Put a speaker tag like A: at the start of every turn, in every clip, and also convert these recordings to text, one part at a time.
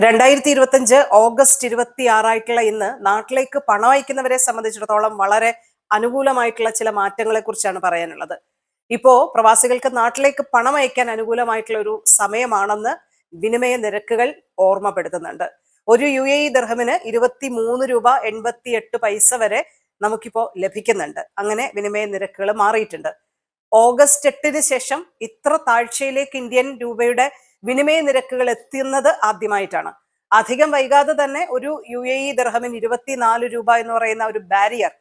A: 2025 August 26 ഇന്ന് നാട്ടിലേക്ക് പണം അയക്കുന്നവരെ സംബന്ധിച്ചിടത്തോളം വളരെ അനുകൂലമായിട്ടുള്ള ചില മാറ്റങ്ങളെ കുറിച്ചാണ് പറയാനുള്ളത്. ഇപ്പോ പ്രവാസികൾക്ക് നാട്ടിലേക്ക് പണം അയക്കാൻ അനുകൂലമായിട്ടുള്ള ഒരു സമയമാണെന്ന് വിനിമയ നിരക്കുകൾ ഓർമ്മപ്പെടുത്തുന്നുണ്ട്. ഒരു UAE ദിർഹമിന് 23 രൂപ 88 പൈസ വരെ നമുക്കിപ്പോ ലഭിക്കുന്നുണ്ട്. അങ്ങനെ വിനിമയ നിരക്കുകൾ മാറിയിട്ടുണ്ട്. ഓഗസ്റ്റ് 8 ശേഷം ഇത്ര താഴ്ചയിലേക്ക് ഇന്ത്യൻ രൂപയുടെ വിനിമയ നിരക്കുകൾ എത്തുന്നത് ആദ്യമായിട്ടാണ്. അധികം വൈകാതെ തന്നെ ഒരു UAE ദിർഹമിന് 24 രൂപ എന്ന് പറയുന്ന ഒരു ബാരിയർ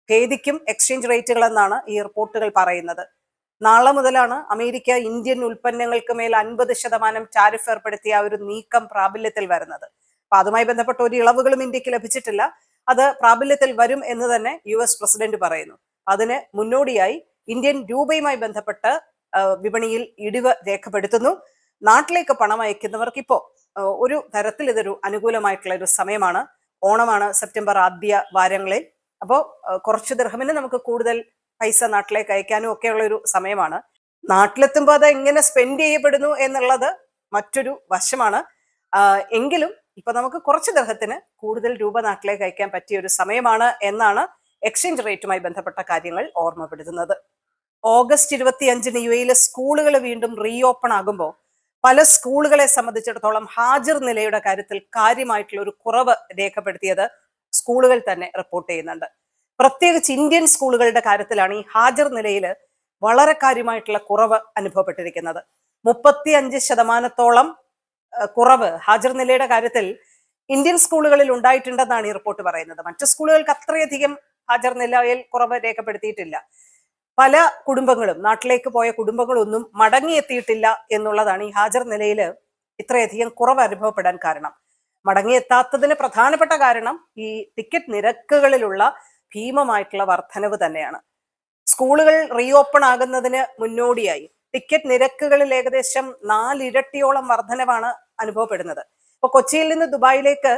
A: ഭേദിക്കും എക്സ്ചേഞ്ച് റേറ്റുകൾ എന്നാണ് ഈ റിപ്പോർട്ടുകൾ പറയുന്നത്. നാളെ മുതലാണ് അമേരിക്ക ഇന്ത്യൻ ഉൽപ്പന്നങ്ങൾക്ക് മേൽ 50% ടാരിഫ് ഏർപ്പെടുത്തിയ ഒരു നീക്കം പ്രാബല്യത്തിൽ വരുന്നത്. അപ്പൊ അതുമായി ബന്ധപ്പെട്ട ഒരു ഇളവുകളും ഇന്ത്യക്ക് ലഭിച്ചിട്ടില്ല. അത് പ്രാബല്യത്തിൽ വരും എന്ന് തന്നെ US പ്രസിഡന്റ് പറയുന്നു. അതിന് മുന്നോടിയായി ഇന്ത്യൻ രൂപയുമായി ബന്ധപ്പെട്ട് വിപണിയിൽ ഇടിവ് രേഖപ്പെടുത്തുന്നു. നാട്ടിലേക്ക് പണം അയക്കുന്നവർക്ക് ഇപ്പോ ഒരു തരത്തിൽ ഇതൊരു അനുകൂലമായിട്ടുള്ള ഒരു സമയമാണ്. ഓണമാണ് സെപ്റ്റംബർ ആദ്യ വാരങ്ങളിൽ. അപ്പോൾ കുറച്ച് ദിർഹമിന് നമുക്ക് കൂടുതൽ പൈസ നാട്ടിലേക്ക് അയക്കാനും ഒക്കെയുള്ള ഒരു സമയമാണ്. നാട്ടിലെത്തുമ്പോൾ അത് എങ്ങനെ സ്പെൻഡ് ചെയ്യപ്പെടുന്നു എന്നുള്ളത് മറ്റൊരു വശമാണ്. എങ്കിലും ഇപ്പൊ നമുക്ക് കുറച്ച് ദിർഹത്തിന് കൂടുതൽ രൂപ നാട്ടിലേക്ക് അയക്കാൻ പറ്റിയ ഒരു സമയമാണ് എന്നാണ് എക്സ്ചേഞ്ച് റേറ്റുമായി ബന്ധപ്പെട്ട കാര്യങ്ങൾ ഓർമ്മപ്പെടുത്തുന്നത്. ഓഗസ്റ്റ് 25 UAE സ്കൂളുകൾ വീണ്ടും റീഓപ്പൺ ആകുമ്പോൾ പല സ്കൂളുകളെ സംബന്ധിച്ചിടത്തോളം ഹാജർ നിലയുടെ കാര്യത്തിൽ കാര്യമായിട്ടുള്ള ഒരു കുറവ് രേഖപ്പെടുത്തിയത് സ്കൂളുകൾ തന്നെ റിപ്പോർട്ട് ചെയ്യുന്നുണ്ട്. പ്രത്യേകിച്ച് ഇന്ത്യൻ സ്കൂളുകളുടെ കാര്യത്തിലാണ് ഈ ഹാജർ നിലയിൽ വളരെ കാര്യമായിട്ടുള്ള കുറവ് അനുഭവപ്പെട്ടിരിക്കുന്നത്. 35% കുറവ് ഹാജർ നിലയുടെ കാര്യത്തിൽ ഇന്ത്യൻ സ്കൂളുകളിൽ ഉണ്ടായിട്ടുണ്ടെന്നാണ് ഈ റിപ്പോർട്ട് പറയുന്നത്. മറ്റു സ്കൂളുകൾക്ക് അത്രയധികം ഹാജർ നിലയിൽ കുറവ് രേഖപ്പെടുത്തിയിട്ടില്ല. പല കുടുംബങ്ങളും നാട്ടിലേക്ക് പോയ കുടുംബങ്ങളൊന്നും മടങ്ങിയെത്തിയിട്ടില്ല എന്നുള്ളതാണ് ഈ ഹാജർ നിലയിൽ ഇത്രയധികം കുറവ് അനുഭവപ്പെടാൻ കാരണം. മടങ്ങിയെത്താത്തതിന് പ്രധാനപ്പെട്ട കാരണം ഈ ടിക്കറ്റ് നിരക്കുകളിലുള്ള ഭീമമായിട്ടുള്ള വർധനവ് തന്നെയാണ്. സ്കൂളുകൾ റീഓപ്പൺ ആകുന്നതിന് മുന്നോടിയായി ടിക്കറ്റ് നിരക്കുകളിൽ ഏകദേശം 4 ഇരട്ടിയോളം വർധനവാണ് അനുഭവപ്പെടുന്നത്. ഇപ്പൊ കൊച്ചിയിൽ നിന്ന് ദുബായിലേക്ക്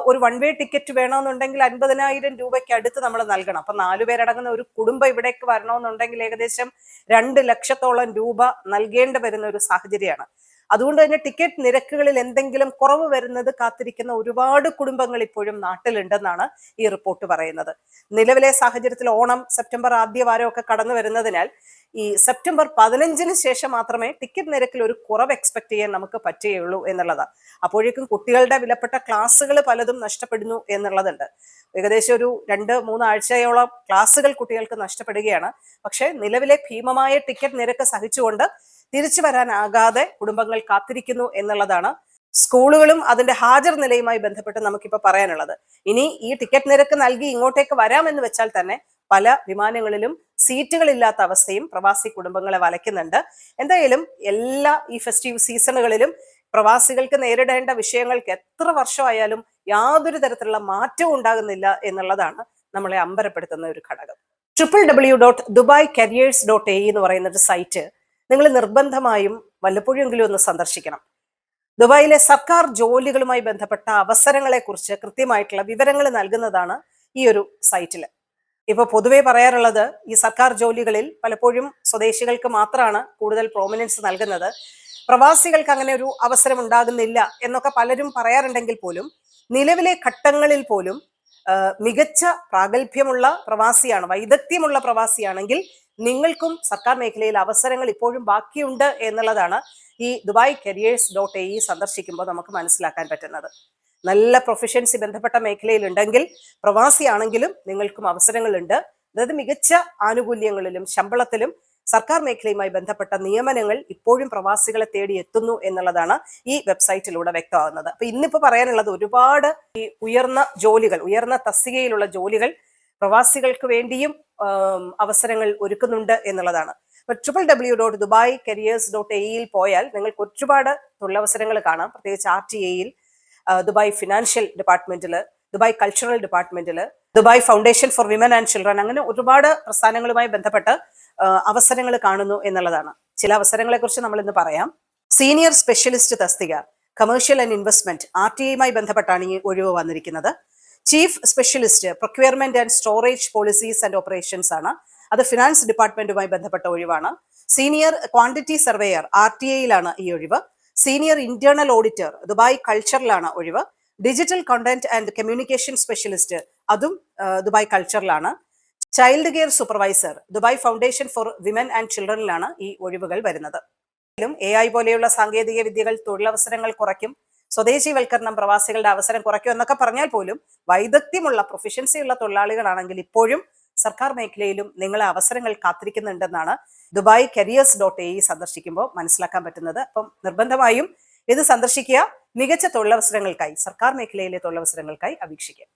A: ഒരു വൺ വേ ടിക്കറ്റ് വേണമെന്നുണ്ടെങ്കിൽ 50,000 രൂപയ്ക്ക് അടുത്ത് നമ്മൾ നൽകണം. അപ്പൊ 4 പേരടങ്ങുന്ന ഒരു കുടുംബം ഇവിടേക്ക് വരണമെന്നുണ്ടെങ്കിൽ ഏകദേശം 2 ലക്ഷത്തോളം രൂപ നൽകേണ്ടി വരുന്ന ഒരു സാഹചര്യമാണ്. അതുകൊണ്ട് തന്നെ ടിക്കറ്റ് നിരക്കുകളിൽ എന്തെങ്കിലും കുറവ് വരുന്നത് കാത്തിരിക്കുന്ന ഒരുപാട് കുടുംബങ്ങൾ ഇപ്പോഴും നാട്ടിലുണ്ടെന്നാണ് ഈ റിപ്പോർട്ട് പറയുന്നത്. നിലവിലെ സാഹചര്യത്തിൽ ഓണം സെപ്റ്റംബർ ആദ്യ വാരമൊക്കെ കടന്നു വരുന്നതിനാൽ ഈ സെപ്റ്റംബർ 15 ശേഷം മാത്രമേ ടിക്കറ്റ് നിരക്കിൽ ഒരു കുറവ് എക്സ്പെക്ട് ചെയ്യാൻ നമുക്ക് പറ്റുകയുള്ളൂ എന്നുള്ളതാണ്. അപ്പോഴേക്കും കുട്ടികളുടെ വിലപ്പെട്ട ക്ലാസ്സുകൾ പലതും നഷ്ടപ്പെടുന്നു എന്നുള്ളതുണ്ട്. ഏകദേശം ഒരു 2-3 ആഴ്ചയോളം ക്ലാസ്സുകൾ കുട്ടികൾക്ക് നഷ്ടപ്പെടുകയാണ്. പക്ഷെ നിലവിലെ ഭീമമായ ടിക്കറ്റ് നിരക്ക് സഹിച്ചുകൊണ്ട് തിരിച്ചു വരാനാകാതെ കുടുംബങ്ങൾ കാത്തിരിക്കുന്നു എന്നുള്ളതാണ് സ്കൂളുകളും അതിന്റെ ഹാജർ നിലയുമായി ബന്ധപ്പെട്ട് നമുക്കിപ്പോ പറയാനുള്ളത്. ഇനി ഈ ടിക്കറ്റ് നിരക്ക് നൽകി ഇങ്ങോട്ടേക്ക് വരാമെന്ന് വെച്ചാൽ തന്നെ പല വിമാനങ്ങളിലും സീറ്റുകളില്ലാത്ത അവസ്ഥയും പ്രവാസി കുടുംബങ്ങളെ വലയ്ക്കുന്നുണ്ട്. എന്തായാലും എല്ലാ ഈ ഫെസ്റ്റീവ് സീസണുകളിലും പ്രവാസികൾക്ക് നേരിടേണ്ട വിഷയങ്ങൾക്ക് എത്ര വർഷമായാലും യാതൊരു തരത്തിലുള്ള മാറ്റവും ഉണ്ടാകുന്നില്ല എന്നുള്ളതാണ് നമ്മളെ അമ്പരപ്പെടുത്തുന്ന ഒരു ഘടകം. www.dubaicareers.ae എന്ന് പറയുന്ന ഒരു സൈറ്റ് നിങ്ങൾ നിർബന്ധമായും വല്ലപ്പോഴെങ്കിലും ഒന്ന് സന്ദർശിക്കണം. ദുബായിലെ സർക്കാർ ജോലികളുമായി ബന്ധപ്പെട്ട അവസരങ്ങളെ കുറിച്ച് കൃത്യമായിട്ടുള്ള വിവരങ്ങൾ നൽകുന്നതാണ് ഈ ഒരു സൈറ്റിൽ. ഇപ്പൊ പൊതുവെ പറയാറുള്ളത് ഈ സർക്കാർ ജോലികളിൽ പലപ്പോഴും സ്വദേശികൾക്ക് മാത്രമാണ് കൂടുതൽ പ്രോമിനൻസ് നൽകുന്നത്, പ്രവാസികൾക്ക് അങ്ങനെ ഒരു അവസരം ഉണ്ടാകുന്നില്ല എന്നൊക്കെ പലരും പറയാറുണ്ടെങ്കിൽ പോലും നിലവിലെ ഘട്ടങ്ങളിൽ പോലും മികച്ച പ്രാഗൽഭ്യമുള്ള പ്രവാസിയാണ്, വൈദഗ്ധ്യമുള്ള പ്രവാസിയാണെങ്കിൽ നിങ്ങൾക്കും സർക്കാർ മേഖലയിൽ അവസരങ്ങൾ ഇപ്പോഴും ബാക്കിയുണ്ട് എന്നുള്ളതാണ് ഈ DubaiCareers.ae സന്ദർശിക്കുമ്പോൾ നമുക്ക് മനസ്സിലാക്കാൻ പറ്റുന്നത്. നല്ല പ്രൊഫഷൻസി ബന്ധപ്പെട്ട മേഖലയിൽ ഉണ്ടെങ്കിൽ പ്രവാസിയാണെങ്കിലും നിങ്ങൾക്കും അവസരങ്ങളുണ്ട്. അതായത് മികച്ച ആനുകൂല്യങ്ങളിലും ശമ്പളത്തിലും സർക്കാർ മേഖലയുമായി ബന്ധപ്പെട്ട നിയമനങ്ങൾ ഇപ്പോഴും പ്രവാസികളെ തേടി എത്തുന്നു എന്നുള്ളതാണ് ഈ വെബ്സൈറ്റിലൂടെ വ്യക്തമാകുന്നത്. അപ്പൊ ഇന്നിപ്പോ പറയാനുള്ളത് ഒരുപാട് ഈ ഉയർന്ന ജോലികൾ, ഉയർന്ന തസ്തികയിലുള്ള ജോലികൾ പ്രവാസികൾക്ക് വേണ്ടിയും അവസരങ്ങൾ ഒരുക്കുന്നുണ്ട് എന്നുള്ളതാണ്. അപ്പൊ www.dubaicareers.ae പോയാൽ നിങ്ങൾക്ക് ഒരുപാട് തൊഴിലവസരങ്ങൾ കാണാം. പ്രത്യേകിച്ച് RTAയിൽ, ദുബായ് ഫിനാൻഷ്യൽ ഡിപ്പാർട്ട്മെന്റില്, ദുബായ് കൾച്ചറൽ ഡിപ്പാർട്ട്മെന്റില്, Dubai foundation for women and children, അങ്ങനെ ഒരുപാട് പ്രസ്ഥാനങ്ങളുമായി ബന്ധപ്പെട്ട് അവസരങ്ങൾ കാണുന്നു എന്നുള്ളതാണ്. ചില അവസരങ്ങളെ കുറിച്ച് നമ്മൾ ഇന്ന് പറയാം. സീനിയർ സ്പെഷ്യലിസ്റ്റ് തസ്തിക കമേഴ്ഷ്യൽ ആൻഡ് ഇൻവെസ്റ്റ്മെന്റ് RTAയുമായി ബന്ധപ്പെട്ടാണ് ഈ ഒഴിവ് വന്നിരിക്കുന്നത്. Chief specialist procurement and storage policies and operations ആണ്. അത് ഫിനാൻസ് ഡിപ്പാർട്ട്മെന്റുമായി ബന്ധപ്പെട്ട ഒഴിവാണ്. സീനിയർ ക്വാണ്ടിറ്റി സർവേയർ RTAയിലാണ് ഈ ഒഴിവ്. സീനിയർ ഇന്റേണൽ ഓഡിറ്റർ ദുബായ് കൾച്ചറിലാണ് ഒഴിവ്. Digital content and communication specialist അതും ദുബായ് കൾച്ചറിലാണ്. Child care supervisor Dubai foundation for women and ചിൽഡ്രനിലാണ് ഈ ഒഴിവുകൾ വരുന്നത്. AI പോലെയുള്ള സാങ്കേതിക വിദ്യകൾ തൊഴിലവസരങ്ങൾ കുറയ്ക്കും, സ്വദേശീവൽക്കരണം പ്രവാസികളുടെ അവസരം കുറയ്ക്കും എന്നൊക്കെ പറഞ്ഞാൽ പോലും വൈദഗ്ധ്യമുള്ള പ്രൊഫഷൻസിയുള്ള തൊഴിലാളികളാണെങ്കിൽ ഇപ്പോഴും സർക്കാർ മേഖലയിലും നിങ്ങളെ അവസരങ്ങൾ കാത്തിരിക്കുന്നുണ്ടെന്നാണ് ദുബായ് കരിയേഴ്സ്.ae സന്ദർശിക്കുമ്പോൾ മനസ്സിലാക്കാൻ പറ്റുന്നത്. അപ്പം നിർബന്ധമായും ഇത് സന്ദർശിക്കുക, മികച്ച തൊഴിലവസരങ്ങൾക്കായി, സർക്കാർ മേഖലയിലെ തൊഴിലവസരങ്ങൾക്കായി അപേക്ഷിക്കുക.